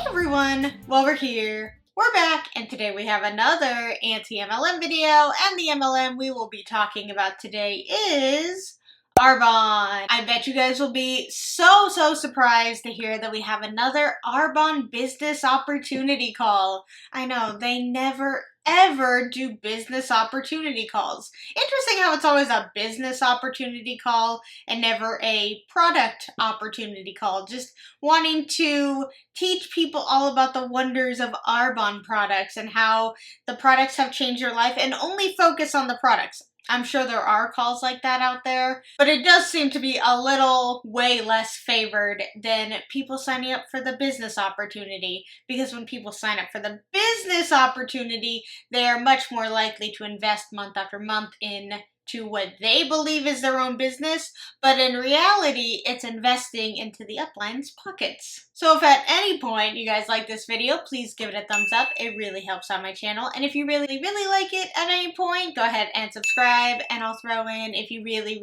Everyone, well, we're here. We're back, and today we have another anti-MLM video, and the MLM we will be talking about today is Arbonne. I bet you guys will be so surprised to hear that we have another Arbonne business opportunity call. I know, they never ever do business opportunity calls. Interesting how it's always a business opportunity call and never a product opportunity call. Just wanting to teach people all about the wonders of Arbonne products and how the products have changed your life and only focus on the products. I'm sure there are calls like that out there, but it does seem to be a little way less favored than people signing up for the business opportunity, because when people sign up for the business opportunity, they are much more likely to invest month after month into what they believe is their own business, but in reality, it's investing into the upline's pockets. So if at any point you guys like this video, please give it a thumbs up. It really helps out my channel. And if you really like it at any point, go ahead and subscribe. And I'll throw in, if you really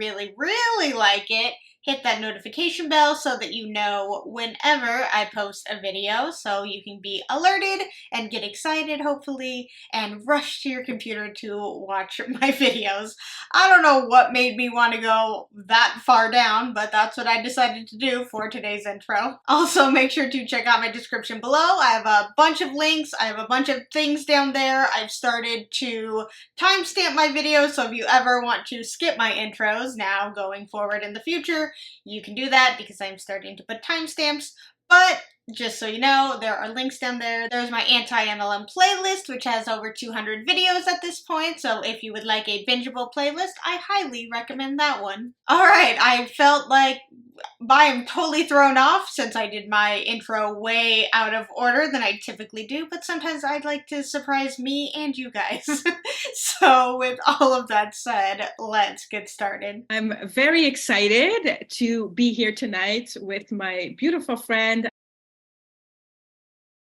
like it, hit that notification bell so that you know whenever I post a video, so you can be alerted and get excited, hopefully, and rush to your computer to watch my videos. I don't know what made me want to go that far down, but that's what I decided to do for today's intro. Also, make sure to check out my description below. I have a bunch of links. I have a bunch of things down there. I've started to timestamp my videos, so if you ever want to skip my intros now going forward in the future, you can do that because I'm starting to put timestamps. But just so you know, there are links down there. There's my anti-MLM playlist, which has over 200 videos at this point. So if you would like a bingeable playlist, I highly recommend that one. All right, I felt like I am totally thrown off since I did my intro way out of order than I typically do, but sometimes I'd like to surprise me and you guys. So with all of that said, let's get started. I'm very excited to be here tonight with my beautiful friend,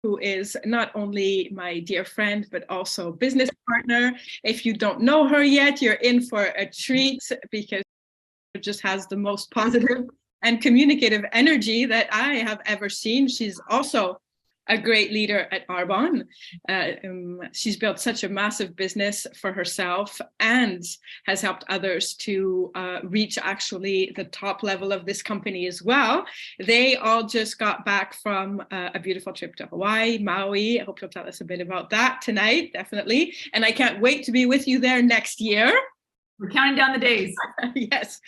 who is not only my dear friend, but also business partner. If you don't know her yet, you're in for a treat because she just has the most positive and communicative energy that I have ever seen. She's also a great leader at Arbonne. She's built such a massive business for herself and has helped others to reach actually the top level of this company as well. They all just got back from a beautiful trip to Hawaii, Maui. I hope you'll tell us a bit about that tonight, definitely. And I can't wait to be with you there next year. We're counting down the days. Yes.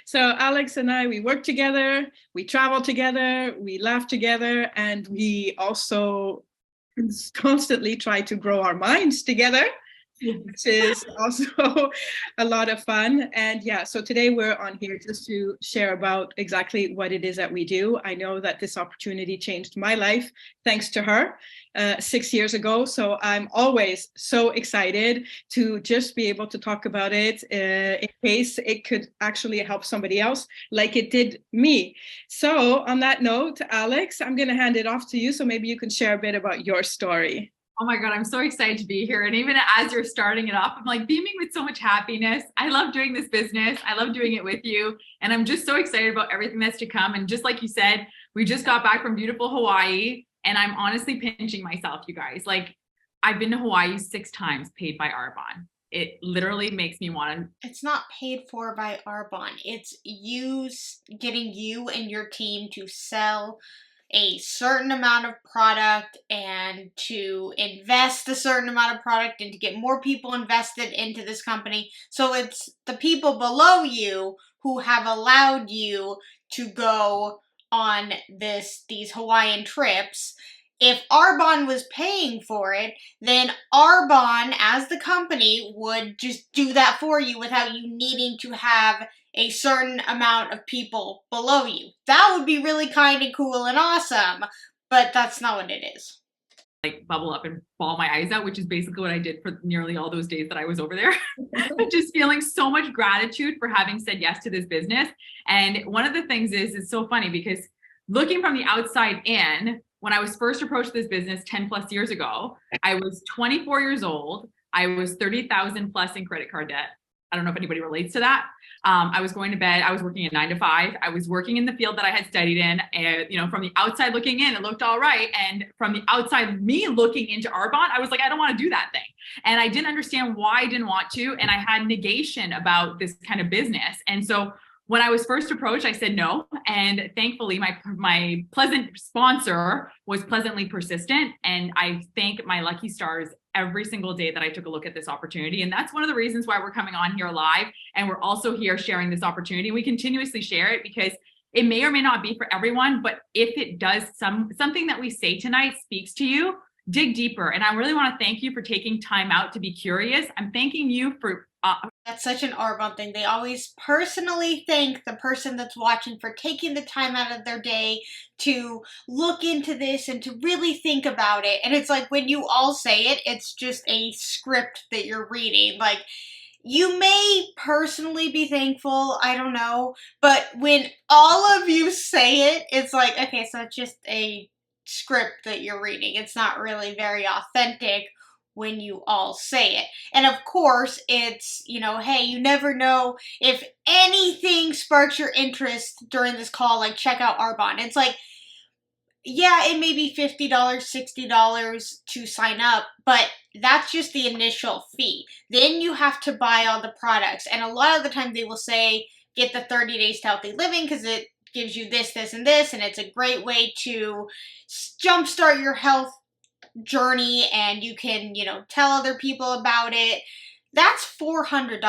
So Alex and I, we work together, we travel together, we laugh together, and we also constantly try to grow our minds together, which is also a lot of fun. And yeah, so today we're on here just to share about exactly what it is that we do. I know that this opportunity changed my life thanks to her 6 years ago. So I'm always so excited to just be able to talk about it in case it could actually help somebody else like it did me. So on that note, Alex, I'm going to hand it off to you. So maybe you can share a bit about your story. Oh my God, I'm so excited to be here. And even as you're starting it off, I'm like beaming with so much happiness. I love doing this business. I love doing it with you. And I'm just so excited about everything that's to come. And just like you said, we just got back from beautiful Hawaii. And I'm honestly pinching myself, you guys. Like, I've been to Hawaii 6 times paid by Arbonne. It literally makes me want to. It's not paid for by Arbonne. It's you getting you and your team to sell a certain amount of product and to invest a certain amount of product and to get more people invested into this company. So it's the people below you who have allowed you to go on these Hawaiian trips. If Arbonne was paying for it, then Arbonne, as the company, would just do that for you without you needing to have a certain amount of people below you. That would be really kind and cool and awesome, but that's not what it is. Like bubble up and bawl my eyes out, which is basically what I did for nearly all those days that I was over there. Just feeling so much gratitude for having said yes to this business. And one of the things is, it's so funny because looking from the outside in, when I was first approached this business 10 plus years ago, I was 24 years old. I was 30,000 plus in credit card debt. I don't know if anybody relates to that, I was going to bed. I was working a 9 to 5. I was working in the field that I had studied in. And, you know, from the outside looking in, it looked all right. And from the outside, me looking into Arbonne, I was like, I don't want to do that thing. And I didn't understand why I didn't want to. And I had negation about this kind of business. And so when I was first approached, I said no. And thankfully, my pleasant sponsor was pleasantly persistent. And I thank my lucky stars every single day that I took a look at this opportunity. And that's one of the reasons why we're coming on here live. And we're also here sharing this opportunity. We continuously share it because it may or may not be for everyone. But if it does, something that we say tonight speaks to you, dig deeper. And I really want to thank you for taking time out to be curious. I'm thanking you for that's such an Arbonne thing. They always personally thank the person that's watching for taking the time out of their day to look into this and to really think about it. And it's like when you all say it, it's just a script that you're reading. Like, you may personally be thankful, I don't know, but when all of you say it, it's like, okay, so it's just a script that you're reading. It's not really very authentic when you all say it. And of course, it's, you know, hey, you never know if anything sparks your interest during this call, like check out Arbonne. It's like, yeah, it may be $50, $60 to sign up, but that's just the initial fee. Then you have to buy all the products. And a lot of the time they will say, get the 30 days to healthy living because it gives you this, this, and this. And it's a great way to jumpstart your health journey, and you can, you know, tell other people about it. That's $400.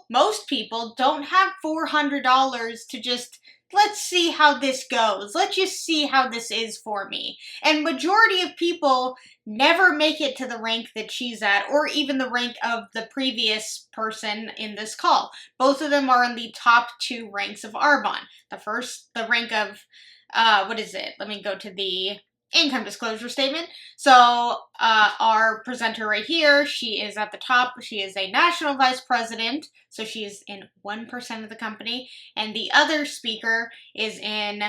Most people don't have $400 to just, let's see how this goes. Let's just see how this is for me. And majority of people never make it to the rank that she's at, or even the rank of the previous person in this call. Both of them are in the top 2 ranks of Arbonne. The rank of, what is it? Let me go to the income disclosure statement. So our presenter right here, she is at the top. She is a national vice president, so she is in 1% of the company, and the other speaker is in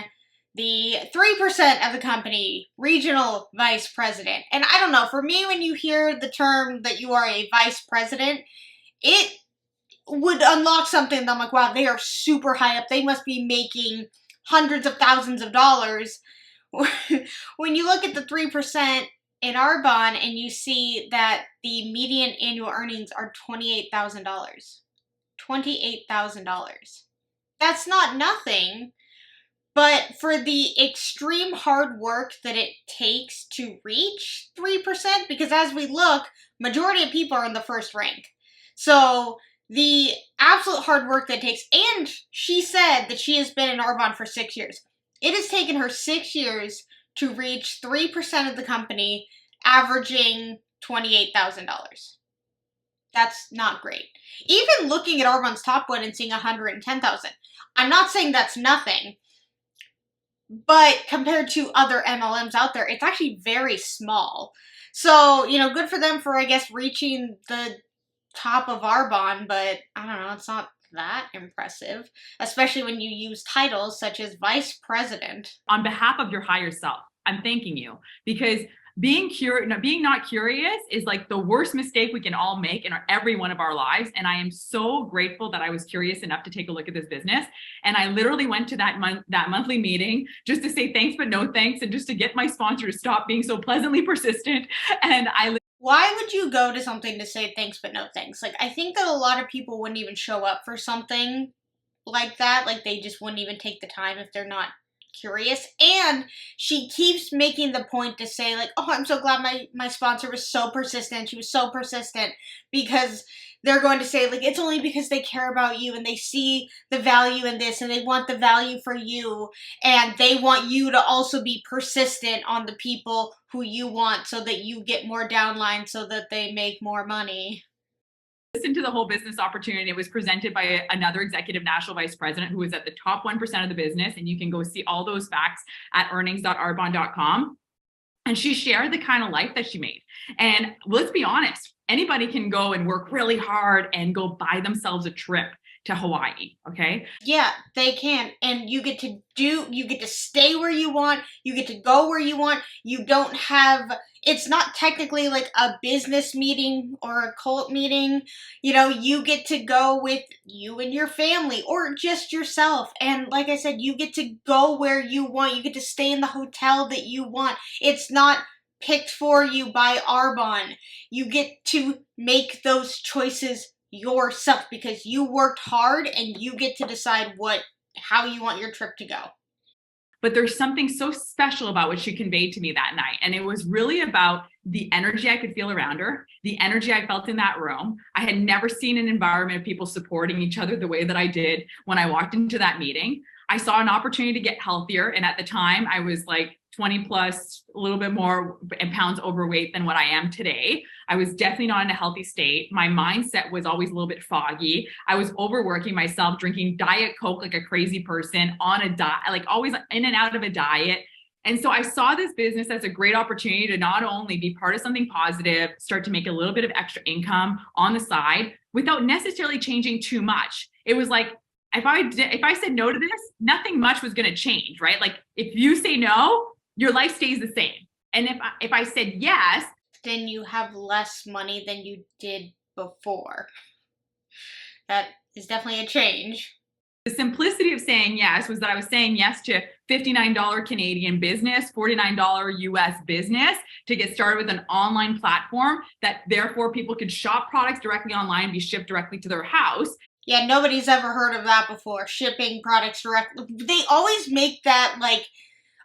the 3% of the company, regional vice president. And I don't know, for me, when you hear the term that you are a vice president, it would unlock something that I'm like, wow, they are super high up. They must be making hundreds of thousands of dollars. When you look at the 3% in Arbonne and you see that the median annual earnings are $28,000. $28,000. That's not nothing, but for the extreme hard work that it takes to reach 3%, because as we look, majority of people are in the first rank. So the absolute hard work that it takes, and she said that she has been in Arbonne for 6 years. It has taken her 6 years to reach 3% of the company, averaging $28,000. That's not great. Even looking at Arbonne's top one and seeing 110,000, I'm not saying that's nothing, but compared to other MLMs out there, it's actually very small. So, you know, good for them for, I guess, reaching the top of Arbonne, but I don't know, it's not that impressive, especially when you use titles such as vice president. On behalf of your higher self, I'm thanking you, because being not curious is like the worst mistake we can all make in every one of our lives. And I am so grateful that I was curious enough to take a look at this business. And I literally went to that monthly meeting just to say thanks, but no thanks. And just to get my sponsor to stop being so pleasantly persistent. And why would you go to something to say thanks but no thanks? Like, I think that a lot of people wouldn't even show up for something like that. Like, they just wouldn't even take the time if they're not curious. And she keeps making the point to say, like, oh, I'm so glad my sponsor was so persistent. She was so persistent, because they're going to say, like, it's only because they care about you and they see the value in this and they want the value for you, and they want you to also be persistent on the people who you want so that you get more downline so that they make more money. Listen to the whole business opportunity. It was presented by another executive national vice president who was at the top 1% of the business. And you can go see all those facts at earnings.arbonne.com. And she shared the kind of life that she made. And let's be honest, anybody can go and work really hard and go buy themselves a trip to Hawaii. Okay. Yeah, they can. And you get to stay where you want. You get to go where you want. You don't have, it's not technically like a business meeting or a cult meeting. You know, you get to go with you and your family or just yourself. And like I said, you get to go where you want. You get to stay in the hotel that you want. It's not picked for you by Arbonne. You get to make those choices yourself because you worked hard and you get to decide how you want your trip to go. But there's something so special about what she conveyed to me that night. And it was really about the energy I could feel around her, the energy I felt in that room. I had never seen an environment of people supporting each other the way that I did when I walked into that meeting. I saw an opportunity to get healthier. And at the time I was like 20 plus, a little bit more pounds overweight than what I am today. I was definitely not in a healthy state. My mindset was always a little bit foggy. I was overworking myself, drinking Diet Coke like a crazy person, on a diet, like always in and out of a diet. And so I saw this business as a great opportunity to not only be part of something positive, start to make a little bit of extra income on the side without necessarily changing too much. It was like, if I said no to this, nothing much was going to change, right? Like if you say no, your life stays the same. And if I said yes, then you have less money than you did before. That is definitely a change. The simplicity of saying yes was that I was saying yes to $59 Canadian business, $49 US business to get started with an online platform that therefore people could shop products directly online, be shipped directly to their house. Yeah, nobody's ever heard of that before. Shipping products directly. They always make that like,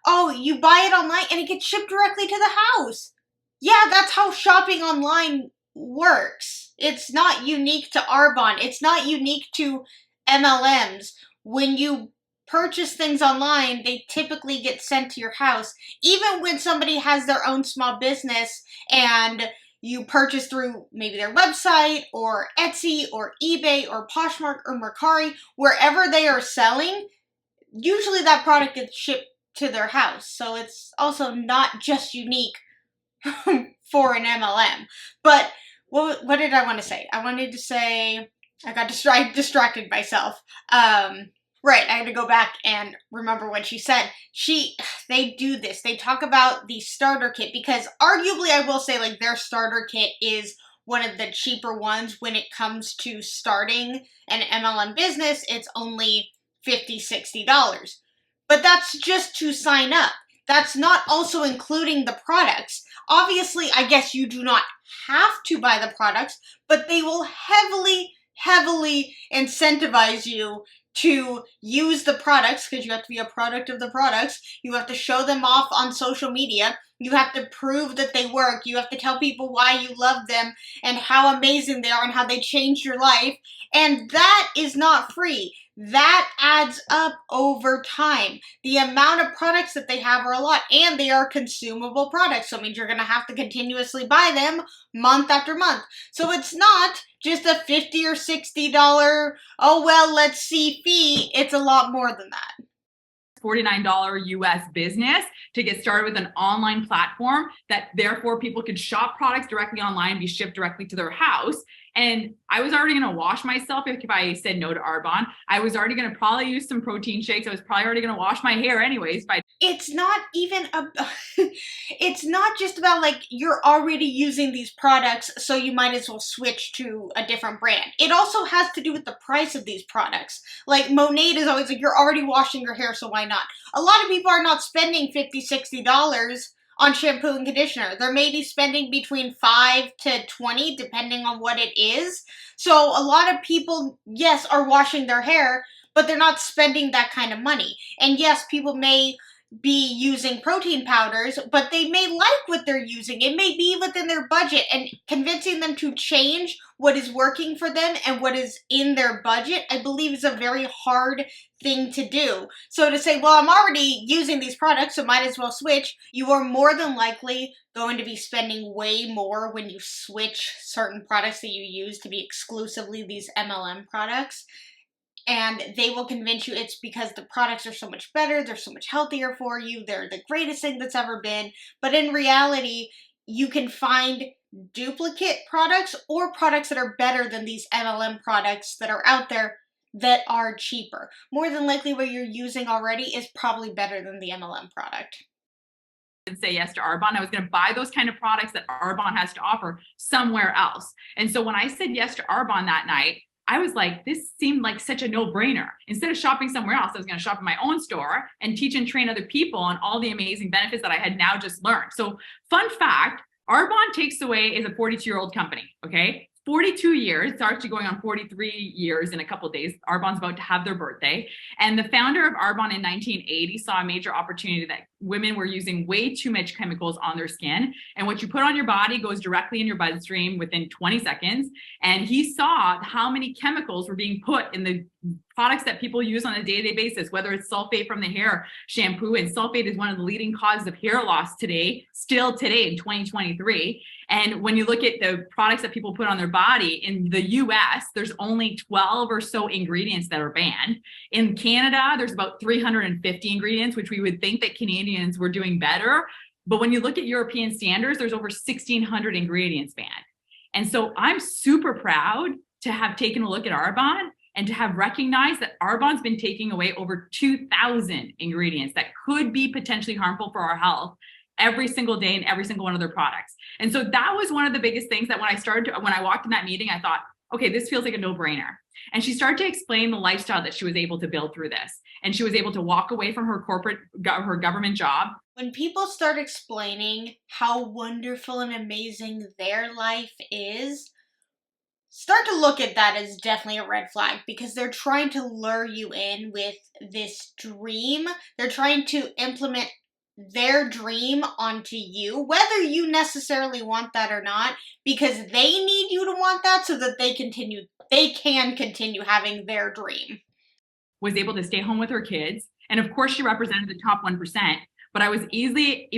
oh, you buy it online and it gets shipped directly to the house. Yeah, that's how shopping online works. It's not unique to Arbonne. It's not unique to MLMs. When you purchase things online, they typically get sent to your house. Even when somebody has their own small business and you purchase through maybe their website or Etsy or eBay or Poshmark or Mercari, wherever they are selling, usually that product gets shipped to their house. So it's also not just unique for an MLM. But what did I want to say? I wanted to say, I got distracted myself. Right, I had to go back and remember what she said. They do this. They talk about the starter kit because arguably I will say like their starter kit is one of the cheaper ones when it comes to starting an MLM business. It's only $50, $60. But that's just to sign up. That's not also including the products. Obviously, I guess you do not have to buy the products, but they will heavily incentivize you to use the products because you have to be a product of the products. You have to show them off on social media. You have to prove that they work. You have to tell people why you love them and how amazing they are and how they changed your life. And that is not free. That adds up over time. The amount of products that they have are a lot, and they are consumable products. So it means you're going to have to continuously buy them month after month. So it's not just a $50 or $60, oh well, let's see fee. It's a lot more than that. $49 US business to get started with an online platform that therefore people could shop products directly online, be shipped directly to their house. And I was already going to wash myself if I said no to Arbonne. I was already going to probably use some protein shakes. I was probably already going to wash my hair anyways. It's not even it's not just about like you're already using these products, so you might as well switch to a different brand. It also has to do with the price of these products. Like Monade is always like, you're already washing your hair, so why not? A lot of people are not spending $50, $60 on shampoo and conditioner. They're maybe spending between $5 to $20, depending on what it is. So a lot of people, yes, are washing their hair, but they're not spending that kind of money. And yes, people may be using protein powders, but they may like what they're using. It may be within their budget, and convincing them to change what is working for them and what is in their budget, I believe is a very hard thing to do. So to say, well, I'm already using these products, so might as well switch, you are more than likely going to be spending way more when you switch certain products that you use to be exclusively these MLM products. And they will convince you it's because the products are so much better, they're so much healthier for you, they're the greatest thing that's ever been. But in reality, you can find duplicate products or products that are better than these MLM products that are out there that are cheaper. More than likely what you're using already is probably better than the MLM product. And say yes to Arbonne. I was going to buy those kind of products that Arbonne has to offer somewhere else. And so when I said yes to Arbonne that night, I was like, this seemed like such a no-brainer. Instead of shopping somewhere else, I was going to shop in my own store and teach and train other people on all the amazing benefits that I had now just learned. So fun fact, Arbonne Takes Away is a 42-year-old company, okay? 42 years, it's actually going on 43 years in a couple of days. Arbonne's about to have their birthday. And the founder of Arbonne in 1980 saw a major opportunity that women were using way too much chemicals on their skin. And what you put on your body goes directly in your bloodstream within 20 seconds. And he saw how many chemicals were being put in the products that people use on a day-to-day basis, whether it's sulfate from the hair shampoo, and sulfate is one of the leading causes of hair loss today, still today in 2023. And when you look at the products that people put on their body in the US, there's only 12 or so ingredients that are banned. In Canada, there's about 350 ingredients, which we would think that Canadians were doing better. But when you look at European standards, there's over 1,600 ingredients banned. And so I'm super proud to have taken a look at Arbonne and to have recognized that Arbonne's been taking away over 2,000 ingredients that could be potentially harmful for our health every single day in every single one of their products. And so that was one of the biggest things that when I walked in that meeting, I thought, okay, this feels like a no-brainer. And she started to explain the lifestyle that she was able to build through this. And she was able to walk away from her her government job. When people start explaining how wonderful and amazing their life is, start to look at that as definitely a red flag, because they're trying to lure you in with this dream. They're trying to implement their dream onto you, whether you necessarily want that or not, because they need you to want that so that they can continue having their dream. Was able to stay home with her kids. And of course she represented the top 1%, but it was easily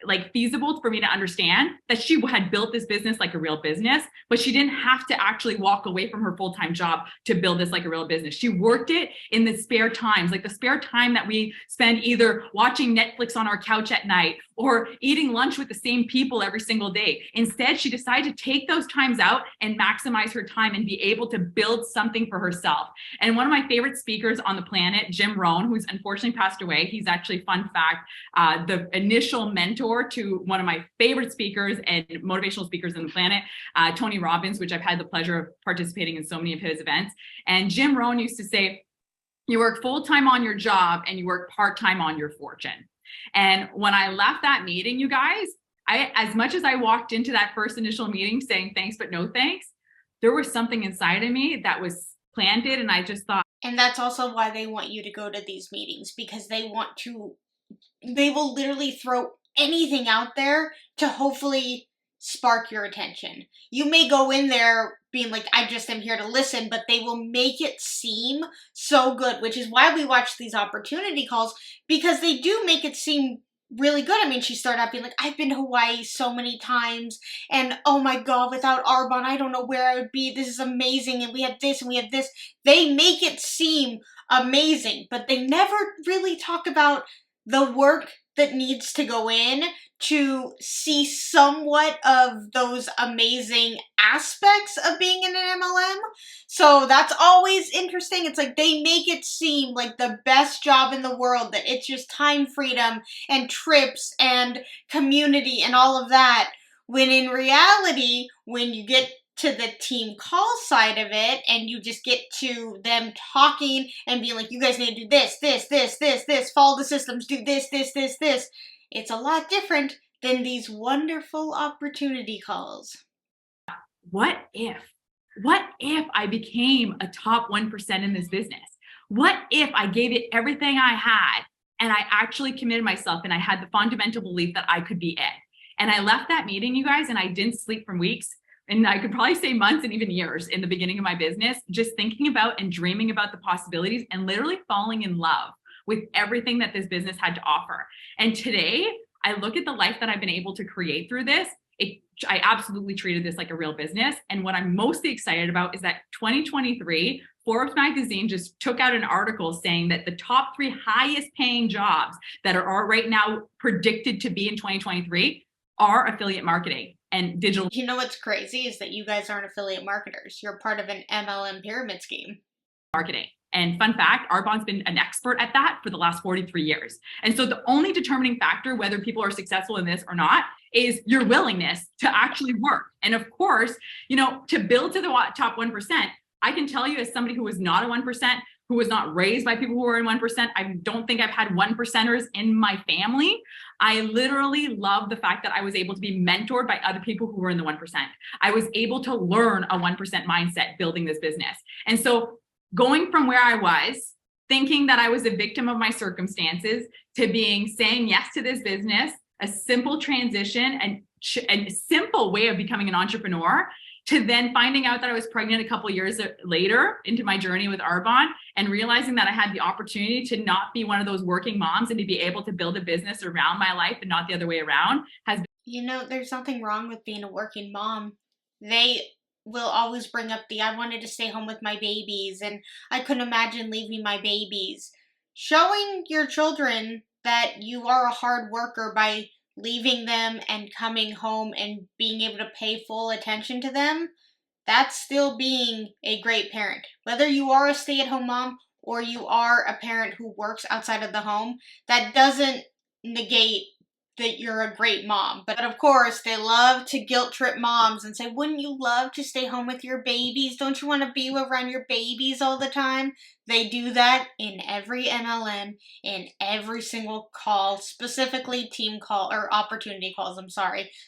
like feasible for me to understand that she had built this business like a real business, but she didn't have to actually walk away from her full-time job to build this like a real business. She worked it in the spare times, like the spare time that we spend either watching Netflix on our couch at night or eating lunch with the same people every single day. Instead, she decided to take those times out and maximize her time and be able to build something for herself. And one of my favorite speakers on the planet, Jim Rohn, who's unfortunately passed away, he's actually, fun fact, the initial mentor to one of my favorite speakers and motivational speakers on the planet, Tony Robbins, which I've had the pleasure of participating in so many of his events. And Jim Rohn used to say, you work full-time on your job and you work part-time on your fortune. And when I left that meeting, you guys, as much as I walked into that first initial meeting saying thanks, but no thanks, there was something inside of me that was planted. And I just thought. And that's also why they want you to go to these meetings, because they will literally throw anything out there to hopefully spark your attention. You may go in there being like, I just am here to listen, but they will make it seem so good, which is why we watch these opportunity calls, because they do make it seem really good. I mean, she started out being like, I've been to Hawaii so many times, and oh my God, without Arbonne, I don't know where I would be. This is amazing, and we had this, and we had this. They make it seem amazing, but they never really talk about the work that needs to go in to see somewhat of those amazing aspects of being in an MLM. So that's always interesting. It's like they make it seem like the best job in the world, that it's just time freedom and trips and community and all of that, when in reality, when you get to the team call side of it and you just get to them talking and being like, you guys need to do this, follow the systems, do this, it's a lot different than these wonderful opportunity calls. What if I became a top 1% in this business? What if I gave it everything I had and I actually committed myself and I had the fundamental belief that I could be it? And I left that meeting, you guys, and I didn't sleep for weeks. And I could probably say months and even years in the beginning of my business, just thinking about and dreaming about the possibilities and literally falling in love with everything that this business had to offer. And today, I look at the life that I've been able to create through this. I absolutely treated this like a real business. And what I'm mostly excited about is that 2023, Forbes magazine just took out an article saying that the top 3 highest paying jobs that are right now predicted to be in 2023 are affiliate marketing and digital. You know what's crazy is that you guys aren't affiliate marketers. You're part of an MLM pyramid scheme. marketing. And fun fact, Arbonne's been an expert at that for the last 43 years. And so the only determining factor whether people are successful in this or not is your willingness to actually work. And of course, you know, to build to the top 1%, I can tell you as somebody who was not a 1%, who was not raised by people who were in 1%, I don't think I've had 1%ers in my family. I literally love the fact that I was able to be mentored by other people who were in the 1%. I was able to learn a 1% mindset building this business. And so going from where I was, thinking that I was a victim of my circumstances, to saying yes to this business, a simple transition and a simple way of becoming an entrepreneur, to then finding out that I was pregnant a couple of years later into my journey with Arbonne, and realizing that I had the opportunity to not be one of those working moms and to be able to build a business around my life and not the other way around has been. You know, there's nothing wrong with being a working mom. They will always bring up I wanted to stay home with my babies and I couldn't imagine leaving my babies. Showing your children that you are a hard worker by leaving them and coming home and being able to pay full attention to them, that's still being a great parent. Whether you are a stay-at-home mom or you are a parent who works outside of the home, that doesn't negate that you're a great mom. But of course, they love to guilt trip moms and say, wouldn't you love to stay home with your babies? Don't you want to be around your babies all the time? They do that in every MLM, in every single call, specifically team call or opportunity calls,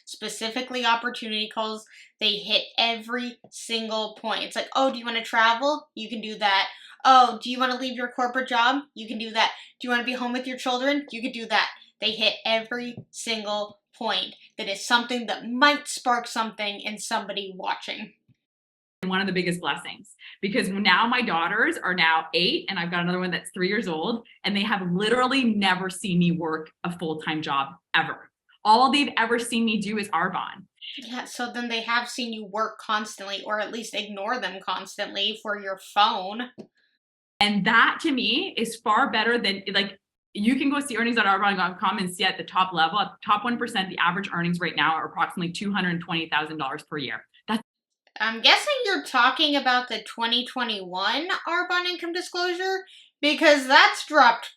specifically opportunity calls. They hit every single point. It's like, oh, do you want to travel? You can do that. Oh, do you want to leave your corporate job? You can do that. Do you want to be home with your children? You can do that. They hit every single point that is something that might spark something in somebody watching. One of the biggest blessings, because now my daughters are now 8 and I've got another one that's 3 years old, and they have literally never seen me work a full-time job ever. All they've ever seen me do is Arbonne. Yeah, so then they have seen you work constantly, or at least ignore them constantly for your phone. And that to me is far better than, like, you can go see earnings.arbonne.com and see at the top level, at the top 1%, the average earnings right now are approximately $220,000 per year. I'm guessing you're talking about the 2021 Arbonne income disclosure, because that's dropped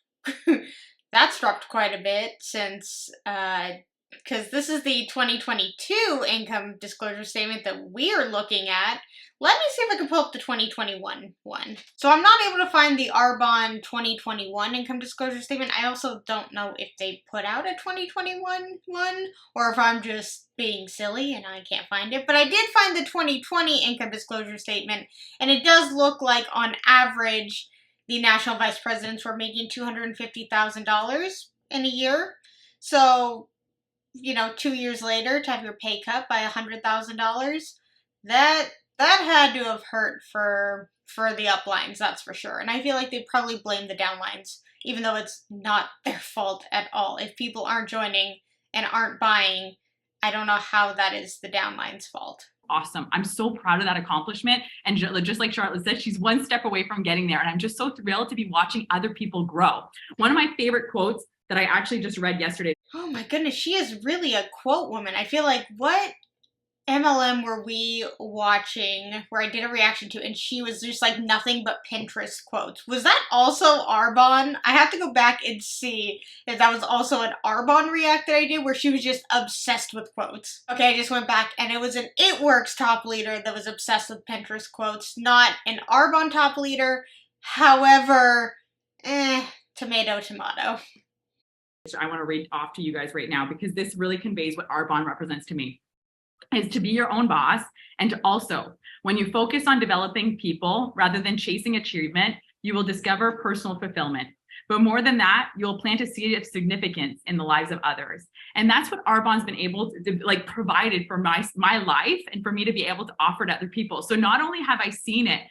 quite a bit since, because this is the 2022 income disclosure statement that we're looking at. Let me see if I can pull up the 2021 one. So I'm not able to find the Arbonne 2021 income disclosure statement. I also don't know if they put out a 2021 one or if I'm just being silly and I can't find it. But I did find the 2020 income disclosure statement, and it does look like on average the national vice presidents were making $250,000 in a year. So, you know, 2 years later to have your pay cut by $100,000, that had to have hurt for the uplines, that's for sure. And I feel like they probably blame the downlines, even though it's not their fault at all. If people aren't joining and aren't buying, I don't know how that is the downline's fault. Awesome. I'm so proud of that accomplishment. And just like Charlotte said, she's one step away from getting there. And I'm just so thrilled to be watching other people grow. One of my favorite quotes that I actually just read yesterday. Oh my goodness, she is really a quote woman. I feel like, what MLM were we watching where I did a reaction to, and she was just like nothing but Pinterest quotes? Was that also Arbonne? I have to go back and see if that was also an Arbonne react that I did where she was just obsessed with quotes. Okay, I just went back and it was an It Works top leader that was obsessed with Pinterest quotes, not an Arbonne top leader. However, tomato, tomato. I want to read off to you guys right now because this really conveys what Arbonne represents to me. Is to be your own boss, and to also, when you focus on developing people rather than chasing achievement, you will discover personal fulfillment. But more than that, you'll plant a seed of significance in the lives of others. And that's what Arbonne's been able to provided for my life and for me to be able to offer to other people. So not only have I seen it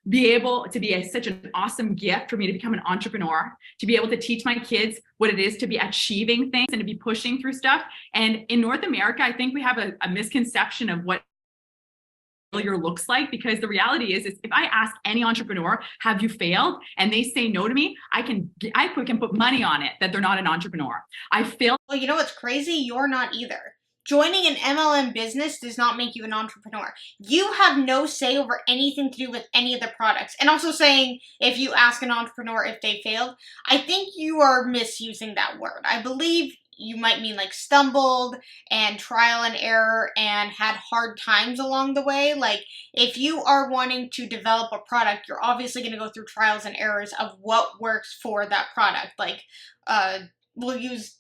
be able to be such an awesome gift for me to become an entrepreneur, to be able to teach my kids what it is to be achieving things and to be pushing through stuff. And in North America, I think we have a misconception of what failure looks like, because the reality is if I ask any entrepreneur, have you failed? And they say no to me, I can put money on it that they're not an entrepreneur. I failed. Well, you know what's crazy? You're not either. joining an MLM business does not make you an entrepreneur. You have no say over anything to do with any of the products. And also saying, if you ask an entrepreneur if they failed, I think you are misusing that word. I believe you might mean like stumbled and trial and error and had hard times along the way. Like, if you are wanting to develop a product, you're obviously going to go through trials and errors of what works for that product. Like, we'll use,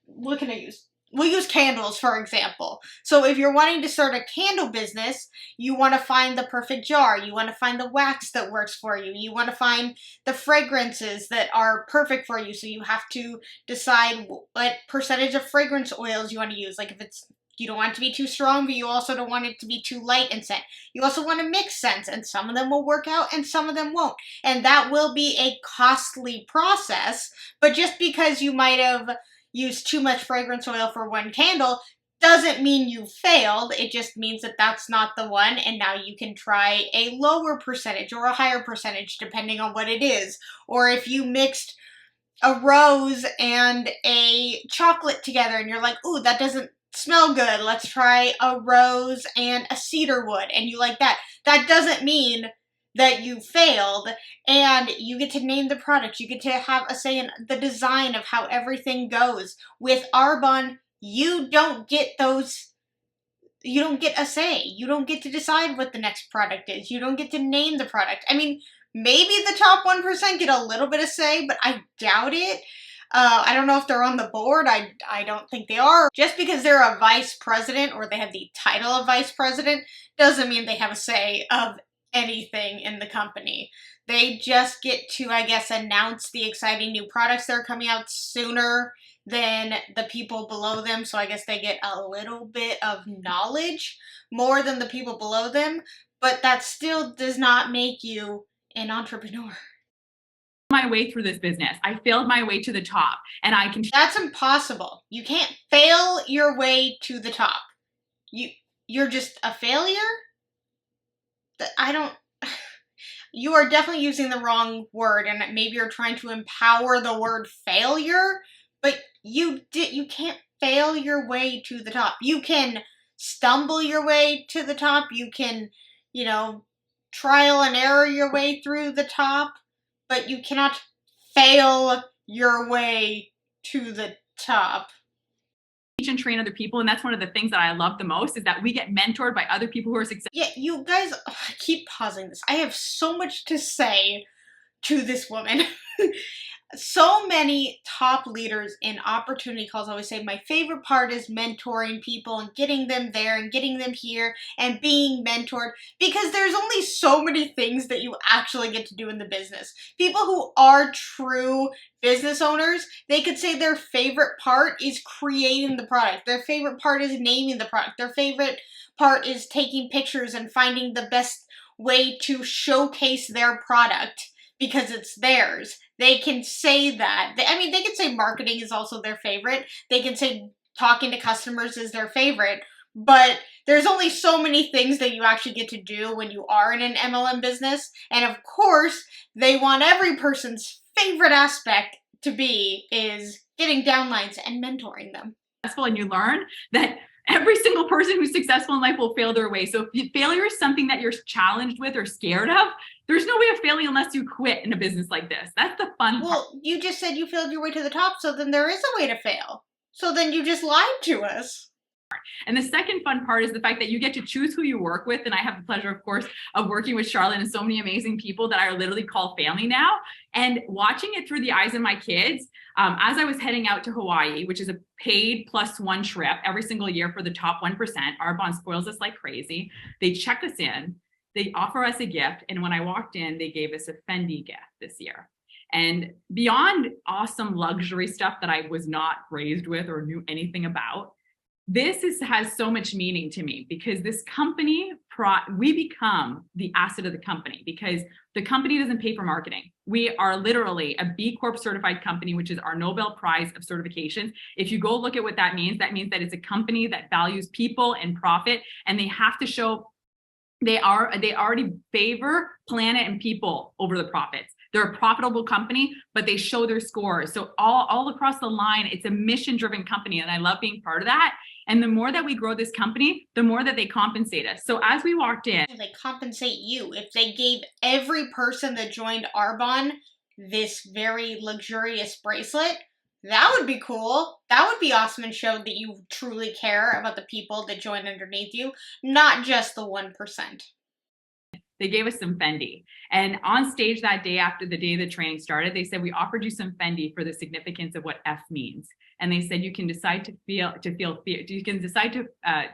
what can I use? We'll use candles, for example. So if you're wanting to start a candle business, you want to find the perfect jar. You want to find the wax that works for you. You want to find the fragrances that are perfect for you. So you have to decide what percentage of fragrance oils you want to use. Like, if it's, you don't want it to be too strong, but you also don't want it to be too light in scent. You also want to mix scents, and some of them will work out and some of them won't. And that will be a costly process. But just because you might have use too much fragrance oil for one candle doesn't mean you failed. It just means that that's not the one, and now you can try a lower percentage or a higher percentage depending on what it is. Or if you mixed a rose and a chocolate together and you're like, ooh, that doesn't smell good, let's try a rose and a cedar wood, and you like that. That doesn't mean that you failed, and you get to name the product. You get to have a say in the design of how everything goes. With Arbonne, you don't get those, you don't get a say. You don't get to decide what the next product is. You don't get to name the product. I mean, maybe the top 1% get a little bit of say, but I doubt it. I don't know if they're on the board. I don't think they are. Just because they're a vice president or they have the title of vice president doesn't mean they have a say of anything in the company. They just get to, I guess, announce the exciting new products that are coming out sooner than the people below them. So I guess they get a little bit of knowledge more than the people below them, but that still does not make you an entrepreneur. My way through this business. I failed my way to the top, and I can. That's impossible. You can't fail your way to the top. You're just a failure? I don't, you are definitely using the wrong word, and maybe you're trying to empower the word failure, but you can't fail your way to the top. You can stumble your way to the top. You can, trial and error your way through the top, but you cannot fail your way to the top. Teach and train other people, and that's one of the things that I love the most, is that we get mentored by other people who are successful. Yeah, you guys, I keep pausing this. I have so much to say to this woman. So many top leaders in opportunity calls always say, my favorite part is mentoring people and getting them there and getting them here and being mentored, because there's only so many things that you actually get to do in the business. People who are true business owners, they could say their favorite part is creating the product. Their favorite part is naming the product. Their favorite part is taking pictures and finding the best way to showcase their product because it's theirs. They can say that. They can say marketing is also their favorite. They can say talking to customers is their favorite. But there's only so many things that you actually get to do when you are in an MLM business. And of course, they want every person's favorite aspect to be is getting downlines and mentoring them. And you learn that every single person who's successful in life will fail their way. So if failure is something that you're challenged with or scared of, there's no way of failing unless you quit in a business like this. That's the fun part. Well, you just said you failed your way to the top, so then there is a way to fail. So then you just lied to us. And the second fun part is the fact that you get to choose who you work with. And I have the pleasure, of course, of working with Charlotte and so many amazing people that I literally call family now. And watching it through the eyes of my kids, as I was heading out to Hawaii, which is a paid +1 trip every single year for the top 1%, Arbonne spoils us like crazy. They check us in, they offer us a gift. And when I walked in, they gave us a Fendi gift this year. And beyond awesome luxury stuff that I was not raised with or knew anything about, has so much meaning to me, because this company, we become the asset of the company, because the company doesn't pay for marketing. We are literally a B Corp certified company, which is our Nobel Prize of certifications. If you go look at what that means that it's a company that values people and profit, and they have to show they already favor planet and people over the profits. They're a profitable company, but they show their scores. So all across the line, it's a mission-driven company, and I love being part of that. And the more that we grow this company, the more that they compensate us. So as we walked in, they compensate you. If they gave every person that joined Arbonne this very luxurious bracelet, that would be cool. That would be awesome and show that you truly care about the people that join underneath you, not just the 1%. they gave us some Fendi. And on stage that day, after the day the training started, they said, we offered you some Fendi for the significance of what F means. And they said, you can decide to feel fear. You can decide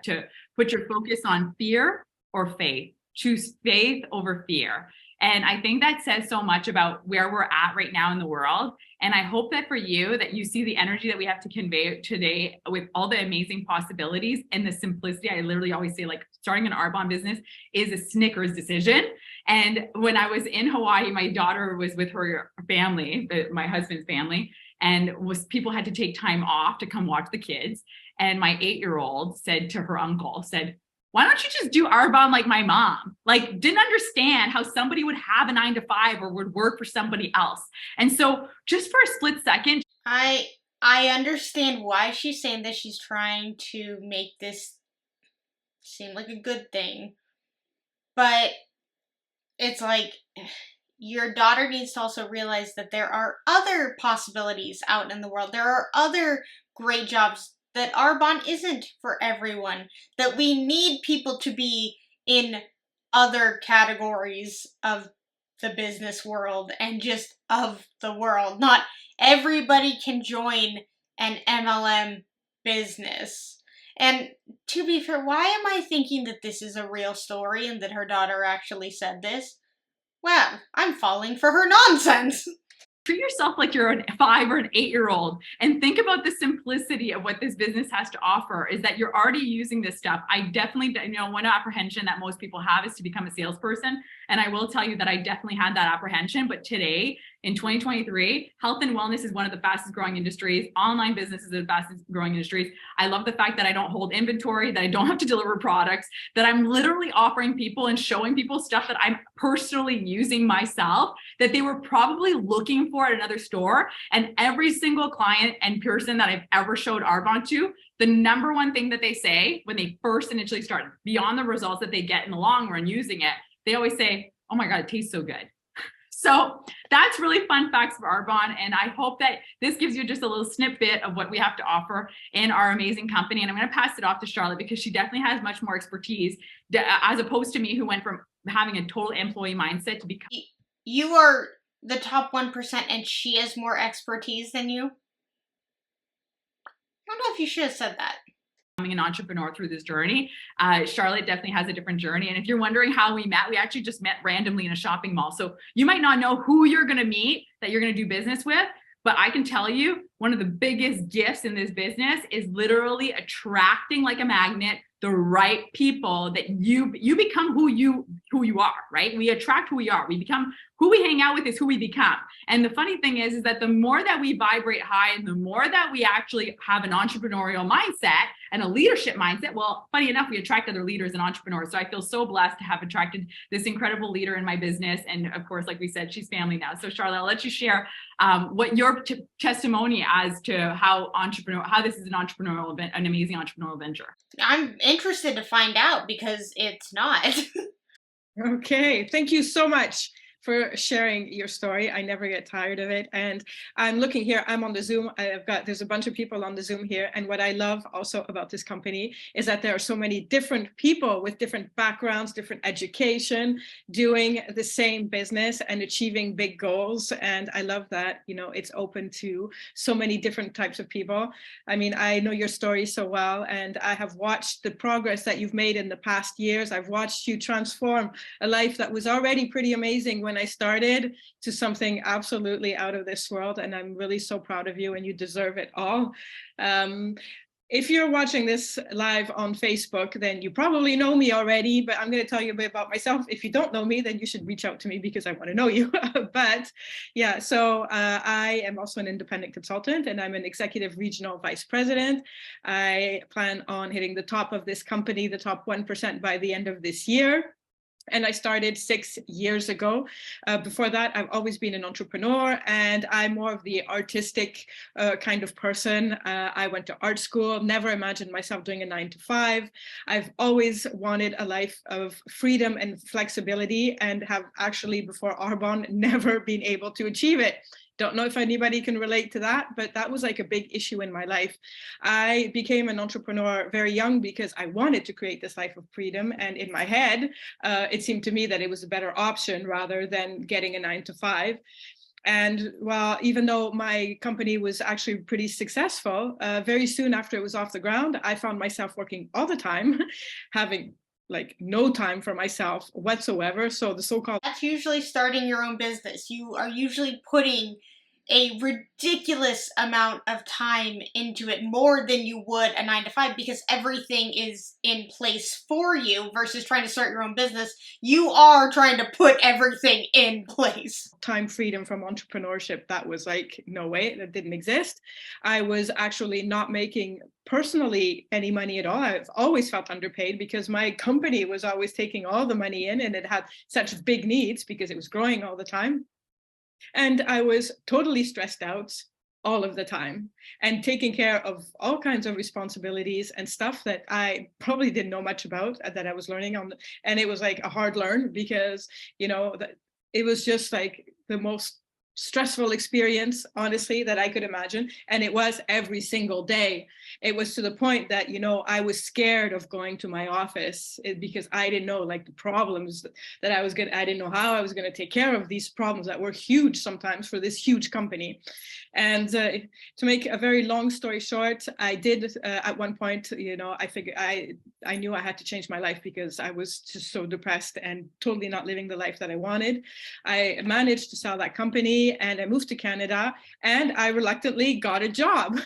to put your focus on fear or faith. Choose faith over fear. And I think that says so much about where we're at right now in the world. And I hope that for you, that you see the energy that we have to convey today with all the amazing possibilities and the simplicity. I literally always say, like, starting an Arbonne business is a Snickers decision. And when I was in Hawaii, my daughter was with her family, my husband's family, and people had to take time off to come watch the kids. And my 8-year-old said to her uncle, why don't you just do Arbonne like my mom? Like, didn't understand how somebody would have a 9-to-5 or would work for somebody else. And so just for a split second, I understand why she's saying this. She's trying to make this seem like a good thing. But it's like, your daughter needs to also realize that there are other possibilities out in the world. There are other great jobs that Arbonne isn't for everyone, that we need people to be in other categories of the business world and just of the world. Not everybody can join an MLM business. And to be fair, why am I thinking that this is a real story and that her daughter actually said this? Well, I'm falling for her nonsense. Treat yourself like you're a 5 or an 8-year-old and think about the simplicity of what this business has to offer, is that you're already using this stuff. I definitely, one apprehension that most people have is to become a salesperson. And I will tell you that I definitely had that apprehension. But today, in 2023, health and wellness is one of the fastest growing industries. Online business is the fastest growing industries. I love the fact that I don't hold inventory, that I don't have to deliver products, that I'm literally offering people and showing people stuff that I'm personally using myself, that they were probably looking for at another store. And every single client and person that I've ever showed Arbonne to, the number one thing that they say when they first initially start, beyond the results that they get in the long run using it, they always say, oh my God, it tastes so good. So that's really fun facts of Arbonne. And I hope that this gives you just a little snippet of what we have to offer in our amazing company. And I'm going to pass it off to Charlotte because she definitely has much more expertise as opposed to me, who went from having a total employee mindset to become. You are the top 1% and she has more expertise than you. I don't know if you should have said that. Becoming an entrepreneur through this journey. Charlotte definitely has a different journey. And if you're wondering how we met, we actually just met randomly in a shopping mall. So you might not know who you're going to meet that you're going to do business with, but I can tell you one of the biggest gifts in this business is literally attracting like a magnet the right people, that you become who you are, right? We attract who we are. We become who we hang out with is who we become. And the funny thing is that the more that we vibrate high and the more that we actually have an entrepreneurial mindset and a leadership mindset, well, funny enough, we attract other leaders and entrepreneurs. So I feel so blessed to have attracted this incredible leader in my business. And of course, like we said, she's family now. So Charlotte, I'll let you share what your testimony as to how this is an amazing entrepreneurial venture. I'm interested to find out because it's not. Okay, thank you so much for sharing your story. I never get tired of it. And I'm looking here, I'm on the Zoom. There's a bunch of people on the Zoom here. And what I love also about this company is that there are so many different people with different backgrounds, different education, doing the same business and achieving big goals. And I love that, it's open to so many different types of people. I mean, I know your story so well, and I have watched the progress that you've made in the past years. I've watched you transform a life that was already pretty amazing when I started to something absolutely out of this world. And I'm really so proud of you, and you deserve it all. If you're watching this live on Facebook, then you probably know me already, but I'm going to tell you a bit about myself. If you don't know me, then you should reach out to me because I want to know you. But yeah, so I am also an independent consultant, and I'm an executive regional vice president. I plan on hitting the top of this company, the top 1% by the end of this year. And I started 6 years ago. Before that, I've always been an entrepreneur, and I'm more of the artistic kind of person. I went to art school, never imagined myself doing a 9 to 5. I've always wanted a life of freedom and flexibility, and have actually, before Arbonne, never been able to achieve it. Don't know if anybody can relate to that, but that was like a big issue in my life. I became an entrepreneur very young because I wanted to create this life of freedom. And in my head, it seemed to me that it was a better option rather than getting a 9 to 5. And well, even though my company was actually pretty successful, very soon after it was off the ground, I found myself working all the time, having like no time for myself whatsoever. So the so-called— That's usually starting your own business. You are usually putting a ridiculous amount of time into it, more than you would a 9 to 5, because everything is in place for you versus trying to start your own business. You are trying to put everything in place. time freedom from entrepreneurship, that was like, no way, that didn't exist. I was actually not making personally any money at all. I've always felt underpaid because my company was always taking all the money in, and it had such big needs because it was growing all the time. And I was totally stressed out all of the time and taking care of all kinds of responsibilities and stuff that I probably didn't know much about, that I was learning on. And it was like a hard learn because, that it was just like the most stressful experience, honestly, that I could imagine. And it was every single day. It was to the point that, I was scared of going to my office because I didn't know like the problems that I didn't know how I was going to take care of these problems that were huge sometimes for this huge company. And to make a very long story short, I did at one point, I figured I knew I had to change my life because I was just so depressed and totally not living the life that I wanted. I managed to sell that company and I moved to Canada, and I reluctantly got a job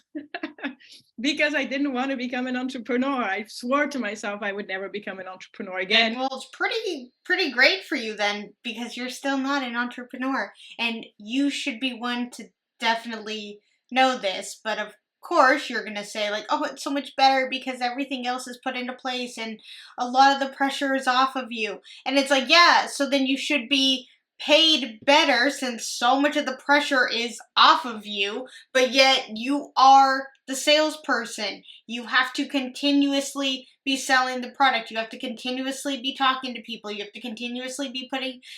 because I didn't want to become an entrepreneur. I swore to myself I would never become an entrepreneur again. And well, it's pretty great for you then, because you're still not an entrepreneur, and you should be one to definitely know this. But of course, you're gonna say like, "Oh, it's so much better because everything else is put into place, and a lot of the pressure is off of you." And it's like, yeah, so then you should be paid better since so much of the pressure is off of you, but yet you are the salesperson. You have to continuously be selling the product. You have to continuously be talking to people. You have to continuously be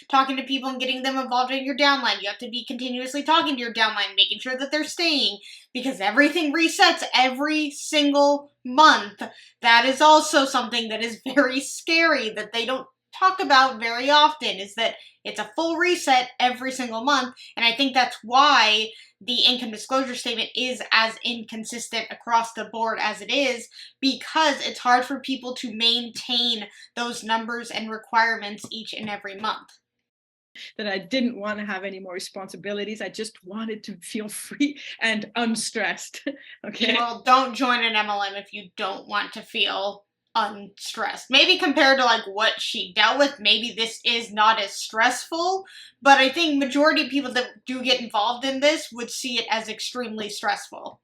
talking to people and getting them involved in your downline. You have to be continuously talking to your downline, making sure that they're staying, because everything resets every single month. That is also something that is very scary that they don't talk about very often, is that it's a full reset every single month. And I think that's why the income disclosure statement is as inconsistent across the board as it is, because it's hard for people to maintain those numbers and requirements each and every month. That I didn't want to have any more responsibilities. I just wanted to feel free and unstressed. Okay. Well, don't join an MLM if you don't want to feel unstressed. Maybe compared to like what she dealt with, maybe this is not as stressful, but I think majority of people that do get involved in this would see it as extremely stressful.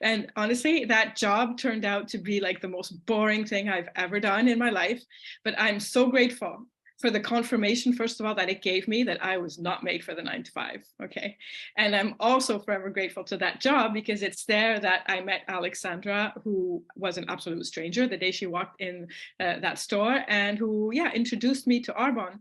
And honestly, that job turned out to be like the most boring thing I've ever done in my life. But I'm so grateful for the confirmation, first of all, that it gave me that I was not made for the 9 to 5. Okay. And I'm also forever grateful to that job because it's there that I met Alexandra, who was an absolute stranger the day she walked in that store, and who, introduced me to Arbonne.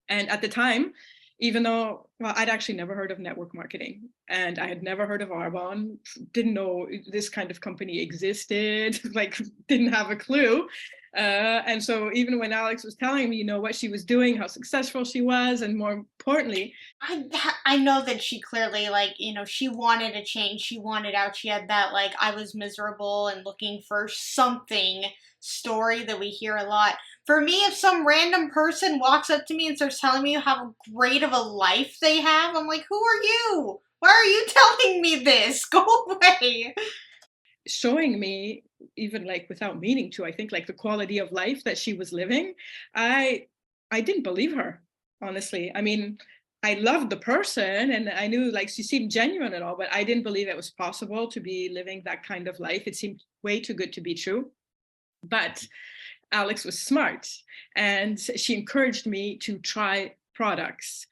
And at the time, even though, I'd actually never heard of network marketing and I had never heard of Arbonne, didn't know this kind of company existed, like didn't have a clue. And so even when Alex was telling me, what she was doing, how successful she was, and more importantly, I know that she clearly, she wanted a change. She wanted out. She had that, I was miserable and looking for something story that we hear a lot. For me, if some random person walks up to me and starts telling me how great of a life they have, I'm like, who are you? Why are you telling me this? Go away. Showing me, even without meaning to, I think the quality of life that she was living, I didn't believe her, honestly. I mean, I loved the person and I knew she seemed genuine and all, but I didn't believe it was possible to be living that kind of life. It seemed way too good to be true. But Alex was smart, and she encouraged me to try products,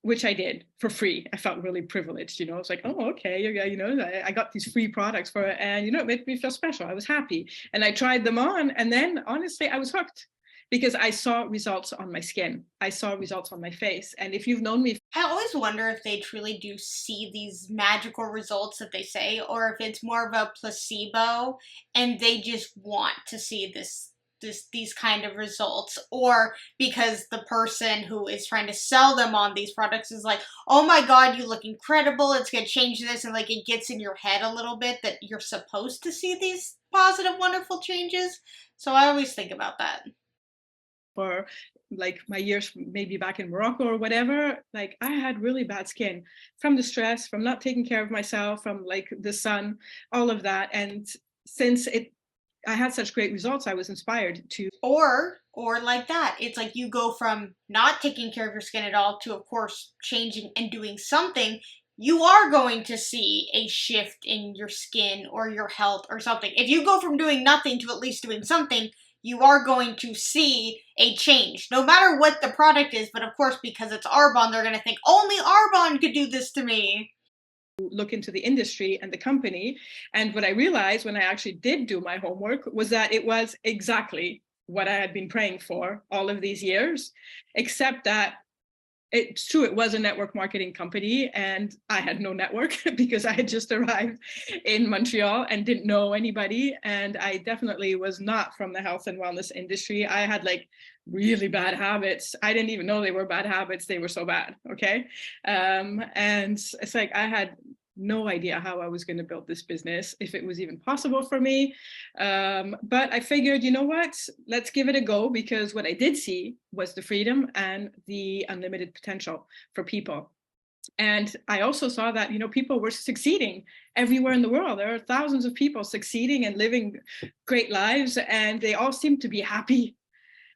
which I did for free. I felt really privileged, you know. It's like, oh, okay, you know, I got these free products for it, and you know, it made me feel special. I was happy, and I tried them on, and then honestly, I was hooked because I saw results on my skin. I saw results on my face, and if you've known me, I always wonder if they truly do see these magical results that they say, or if it's more of a placebo and they just want to see these kind of results, or because the person who is trying to sell them on these products is like, oh my god, you look incredible, it's gonna change this, and like it gets in your head a little bit that you're supposed to see these positive, wonderful changes. So I always think about that. for like my years maybe back in Morocco or whatever, like I had really bad skin from the stress, from not taking care of myself, from like the sun, all of that. And since I had such great results, I was inspired to. Or like that. It's like you go from not taking care of your skin at all to, of course, changing and doing something. You are going to see a shift in your skin or your health or something. If you go from doing nothing to at least doing something, you are going to see a change, no matter what the product is. But of course, because it's Arbonne, they're going to think, only Arbonne could do this to me. Look into the industry and the company. And what I realized when I actually did do my homework was that it was exactly what I had been praying for all of these years, except that it's true, it was a network marketing company and I had no network because I had just arrived in Montreal and didn't know anybody. And I definitely was not from the health and wellness industry. I had like really bad habits. I didn't even know they were bad habits. They were so bad. Okay. And it's like I had no idea how I was going to build this business, if it was even possible for me. But I figured, you know what, let's give it a go, because what I did see was the freedom and the unlimited potential for people. And I also saw that, you know, people were succeeding everywhere in the world. There are thousands of people succeeding and living great lives, and they all seem to be happy.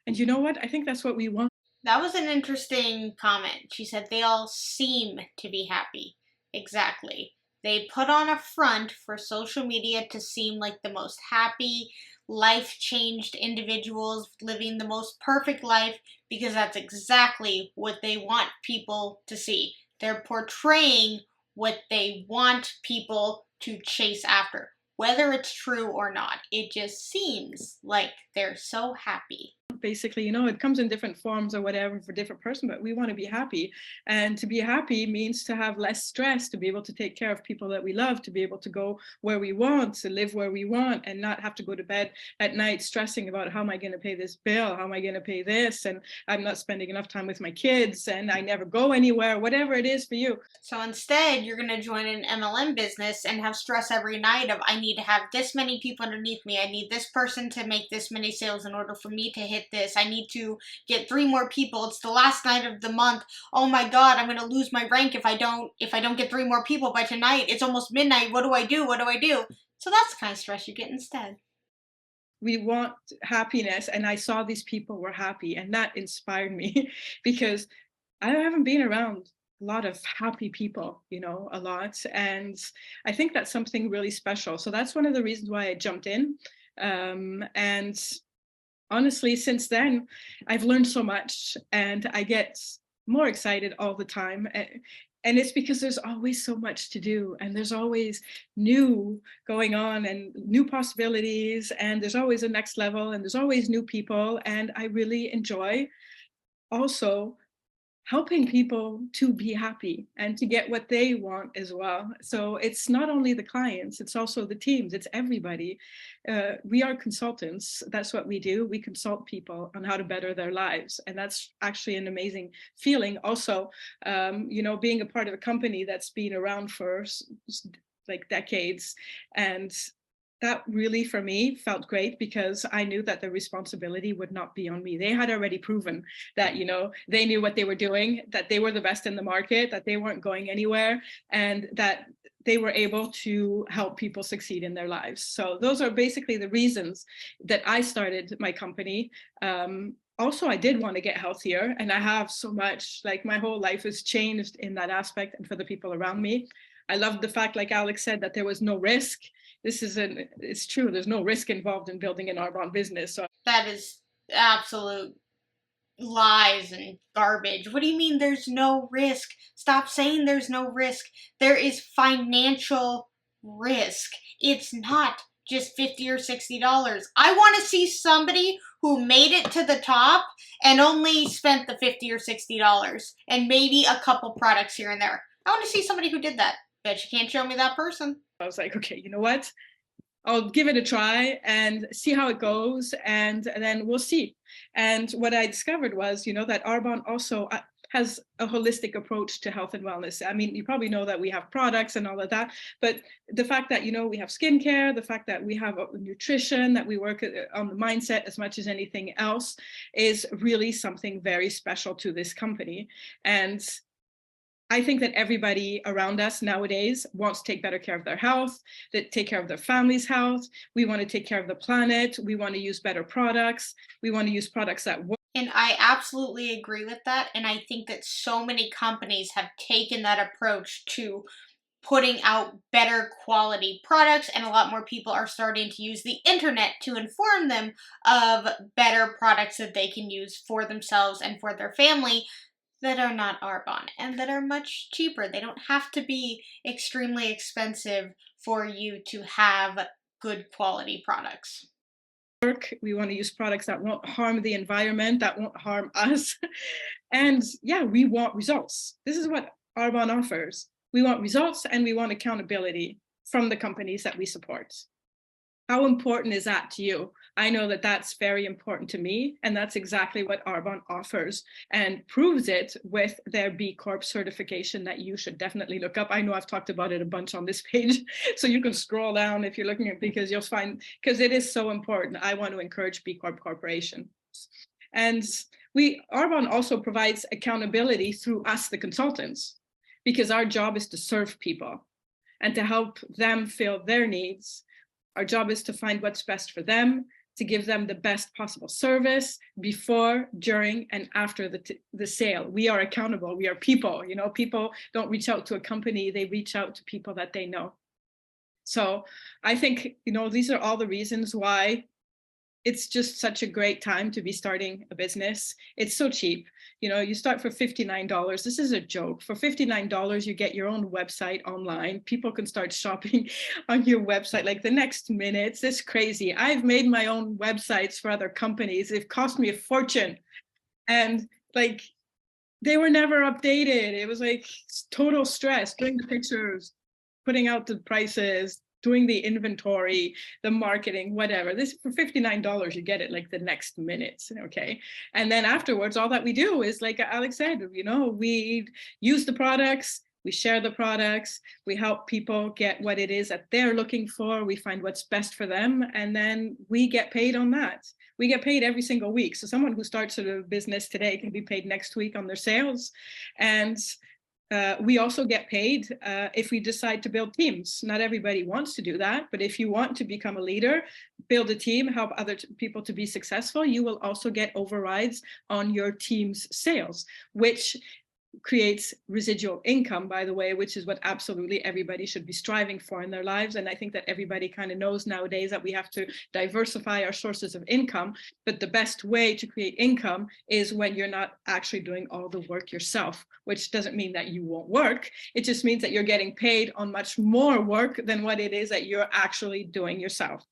And you know what? I think that's what we want. That was an interesting comment. She said they all seem to be happy. Exactly. They put on a front for social media to seem like the most happy, life-changed individuals living the most perfect life, because that's exactly what they want people to see. They're portraying what they want people to chase after. Whether it's true or not, it just seems like they're so happy. Basically, you know, it comes in different forms or whatever for different person, but we want to be happy. And to be happy means to have less stress, to be able to take care of people that we love, to be able to go where we want, to live where we want, and not have to go to bed at night stressing about how am I going to pay this bill, how am I going to pay this, and I'm not spending enough time with my kids, and I never go anywhere, whatever it is for you. So instead, you're going to join an MLM business and have stress every night of, I need to have this many people underneath me. I need this person to make this many sales in order for me to hit this. I need to get 3 more people. It's the last night of the month. Oh my god, I'm going to lose my rank if I don't get 3 more people by tonight. It's almost midnight. What do I do? What do I do? So that's the kind of stress you get instead. We want happiness, and I saw these people were happy, and that inspired me because I haven't been around a lot of happy people, you know, a lot. And I think that's something really special. So that's one of the reasons why I jumped in. And honestly, since then, I've learned so much, and I get more excited all the time. And it's because there's always so much to do, and there's always new going on and new possibilities, and there's always a next level, and there's always new people. And I really enjoy also helping people to be happy and to get what they want as well. So it's not only the clients, it's also the teams, it's everybody. We are consultants. That's what we do. We consult people on how to better their lives. And that's actually an amazing feeling. Also, you know, being a part of a company that's been around for like decades, and that really, for me, felt great because I knew that the responsibility would not be on me. They had already proven that, you know, they knew what they were doing, that they were the best in the market, that they weren't going anywhere, and that they were able to help people succeed in their lives. So those are basically the reasons that I started my company. Also, I did want to get healthier, and I have so much, like my whole life has changed in that aspect and for the people around me. I loved the fact, like Alex said, that there was no risk. It's true. There's no risk involved in building an Arbonne business. So That is absolute lies and garbage. What do you mean there's no risk? Stop saying there's no risk. There is financial risk. It's not just $50 or $60. I want to see somebody who made it to the top and only spent the $50 or $60 and maybe a couple products here and there. I want to see somebody who did that. Bet you can't show me that person. I was like, okay, you know what? I'll give it a try and see how it goes, and then we'll see. And what I discovered was, that Arbonne also has a holistic approach to health and wellness. I mean, you probably know that we have products and all of that, but the fact that, we have skincare, the fact that we have nutrition, that we work on the mindset as much as anything else is really something very special to this company. And I think that everybody around us nowadays wants to take better care of their health, that take care of their family's health. We want to take care of the planet. We want to use better products. We want to use products that work. And I absolutely agree with that. And I think that so many companies have taken that approach to putting out better quality products, and a lot more people are starting to use the internet to inform them of better products that they can use for themselves and for their family that are not Arbonne and that are much cheaper. They don't have to be extremely expensive for you to have good quality products. We want to use products that won't harm the environment, that won't harm us. And yeah, we want results. This is what Arbonne offers. We want results and we want accountability from the companies that we support. How important is that to you? I know that that's very important to me, and that's exactly what Arbonne offers and proves it with their B Corp certification that you should definitely look up. I know I've talked about it a bunch on this page, so you can scroll down if you're looking at, because you'll find, because it is so important. I want to encourage B Corp corporations. And Arbonne also provides accountability through us, the consultants, because our job is to serve people and to help them fill their needs. Our job is to find what's best for them, to give them the best possible service before, during, and after the sale. We are accountable. We are people. People don't reach out to a company. They reach out to people that they know. So I think, these are all the reasons why it's just such a great time to be starting a business. It's so cheap. You start for $59. This is a joke. For $59, you get your own website online. People can start shopping on your website like the next minute. It's crazy. I've made my own websites for other companies. It cost me a fortune. And they were never updated. It was like total stress, doing the pictures, putting out the prices, doing the inventory, the marketing, whatever. This for $59, you get it like the next minute, okay? And then afterwards, all that we do is, like Alex said, we use the products, we share the products, we help people get what it is that they're looking for, we find what's best for them, and then we get paid on that. We get paid every single week. So someone who starts a business today can be paid next week on their sales. And we also get paid if we decide to build teams. Not everybody wants to do that, but if you want to become a leader, build a team, help other people to be successful, you will also get overrides on your team's sales, which creates residual income, by the way, which is what absolutely everybody should be striving for in their lives. And I think that everybody kind of knows nowadays that we have to diversify our sources of income. But the best way to create income is when you're not actually doing all the work yourself, which doesn't mean that you won't work. It just means that you're getting paid on much more work than what it is that you're actually doing yourself.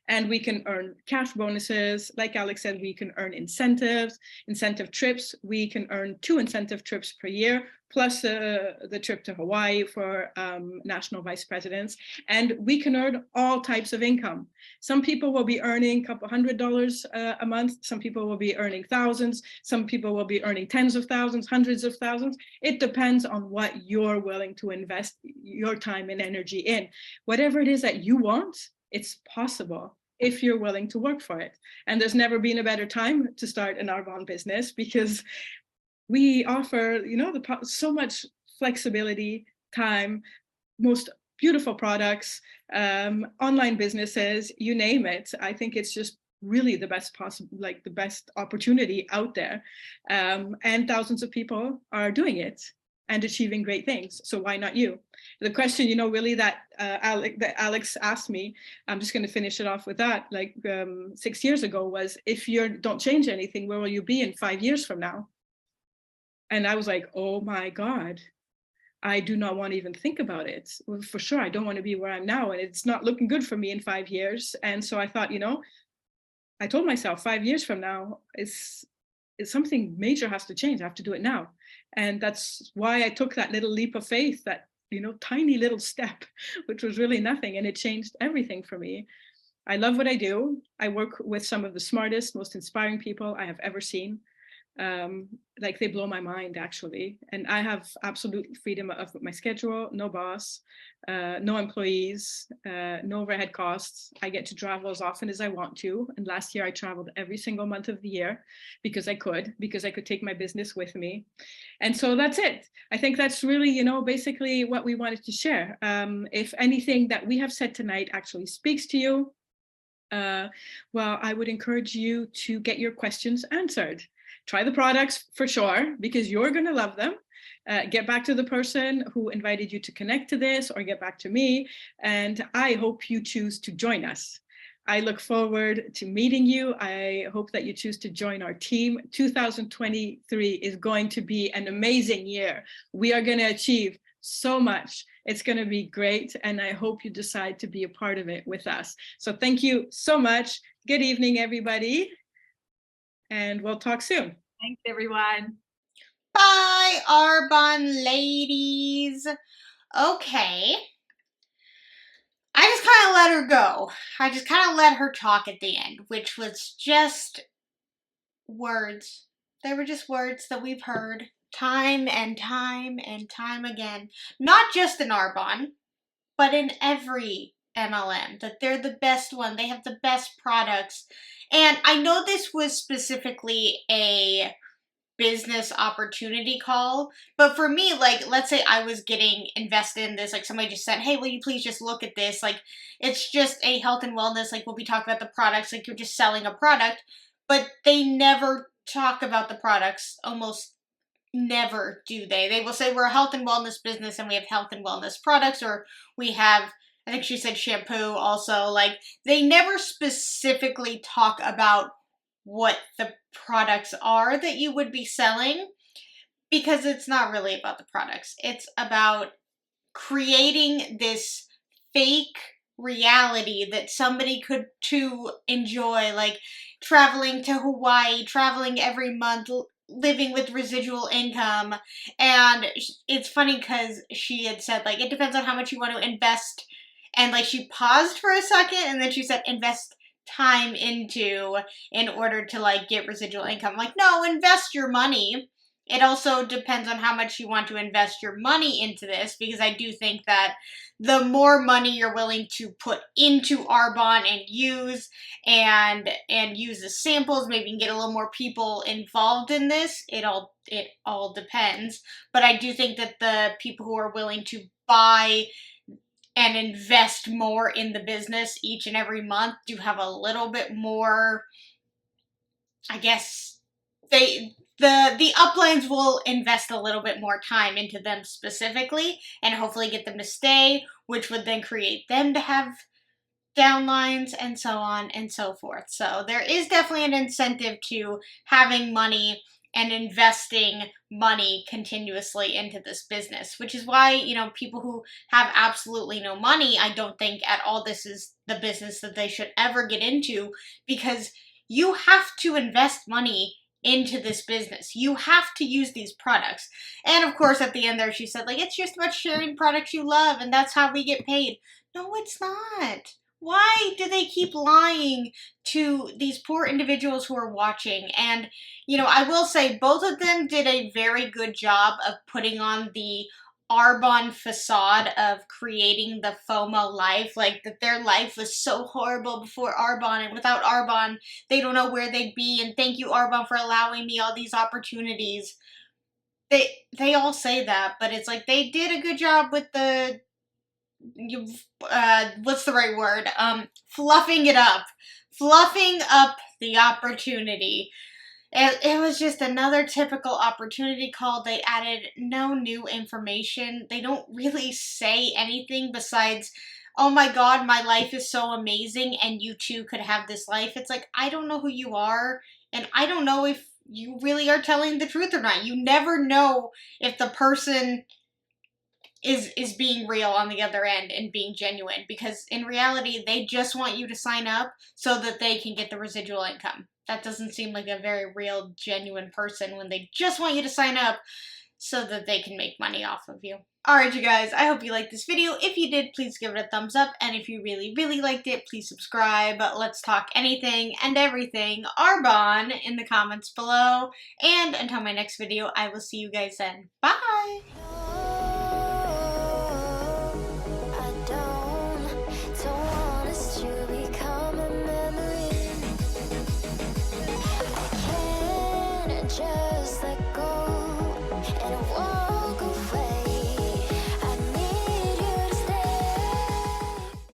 And we can earn cash bonuses. Like Alex said, we can earn incentive trips. We can earn 2 incentive trips per year, plus the trip to Hawaii for national vice presidents. And we can earn all types of income. Some people will be earning a couple $100 a month. Some people will be earning thousands. Some people will be earning tens of thousands, hundreds of thousands. It depends on what you're willing to invest your time and energy in. Whatever it is that you want, it's possible if you're willing to work for it. And there's never been a better time to start an Arbonne business, because we offer, so much flexibility, time, most beautiful products, online businesses, you name it. I think it's just really the best possible, the best opportunity out there. And thousands of people are doing it. and achieving great things. So why not you? The question, really that Alex asked me, I'm just going to finish it off with that, like 6 years ago, was, if you don't change anything, where will you be in 5 years from now? And I was like, oh my God, I do not want to even think about it. Well, for sure, I don't want to be where I'm now, and it's not looking good for me in 5 years. And so I thought, I told myself 5 years from now, it's something major has to change. I have to do it now. And that's why I took that little leap of faith, that, tiny little step, which was really nothing. And it changed everything for me. I love what I do. I work with some of the smartest, most inspiring people I have ever seen. Like, they blow my mind, actually. And I have absolute freedom of my schedule, no boss, no employees, no overhead costs. I get to travel as often as I want to. And last year I traveled every single month of the year because I could take my business with me. And so that's it. I think that's really, basically what we wanted to share. If anything that we have said tonight actually speaks to you, well, I would encourage you to get your questions answered. Try the products for sure, because you're going to love them. Get back to the person who invited you to connect to this, or get back to me. And I hope you choose to join us. I look forward to meeting you. I hope that you choose to join our team. 2023 is going to be an amazing year. We are going to achieve so much. It's going to be great. And I hope you decide to be a part of it with us. So thank you so much. Good evening, everybody. And we'll talk soon. Thanks, everyone. Bye, Arbonne ladies. Okay. I just kind of let her go. I just kind of let her talk at the end, which was just words. They were just words that we've heard time and time and time again. Not just in Arbonne, but in every MLM, that they're the best one. They have the best products. And I know this was specifically a business opportunity call, but for me, like, let's say I was getting invested in this, like somebody just said, hey, will you please just look at this? Like, it's just a health and wellness, like, we'll be talking about the products, like you're just selling a product, but they never talk about the products, almost never do they. They will say we're a health and wellness business and we have health and wellness products, or we have, I think she said shampoo also. Like, they never specifically talk about what the products are that you would be selling, because it's not really about the products. It's about creating this fake reality that somebody could to enjoy, like traveling to Hawaii, traveling every month, living with residual income. And it's funny because she had said, like, it depends on how much you want to invest. And like, she paused for a second and then she said invest time into in order to like get residual income. Like, no, invest your money. It also depends on how much you want to invest your money into this, because I do think that the more money you're willing to put into Arbonne and use the samples, maybe you can get a little more people involved in this. It all depends. But I do think that the people who are willing to buy and invest more in the business each and every month do have a little bit more, I guess, the uplines will invest a little bit more time into them specifically and hopefully get them to stay, which would then create them to have downlines and so on and so forth. So there is definitely an incentive to having money and investing money continuously into this business, which is why, people who have absolutely no money, I don't think at all this is the business that they should ever get into, because you have to invest money into this business. You have to use these products. And of course, at the end there, she said, like, it's just about sharing products you love and that's how we get paid. No, it's not. Why do they keep lying to these poor individuals who are watching? And, I will say both of them did a very good job of putting on the Arbonne facade of creating the FOMO life, like that their life was so horrible before Arbonne, and without Arbonne, they don't know where they'd be, and thank you, Arbonne, for allowing me all these opportunities. They all say that, but it's like they did a good job with the what's the right word? Fluffing it up. Fluffing up the opportunity. It was just another typical opportunity call. They added no new information. They don't really say anything besides, oh my god, my life is so amazing and you too could have this life. It's like, I don't know who you are, and I don't know if you really are telling the truth or not. You never know if the person is being real on the other end and being genuine, because in reality they just want you to sign up so that they can get the residual income. That doesn't seem like a very real, genuine person when they just want you to sign up so that they can make money off of you. Alright, you guys, I hope you liked this video. If you did, please give it a thumbs up, and if you really, really liked it, please subscribe. Let's talk anything and everything Arbonne in the comments below, and until my next video, I will see you guys then. Bye!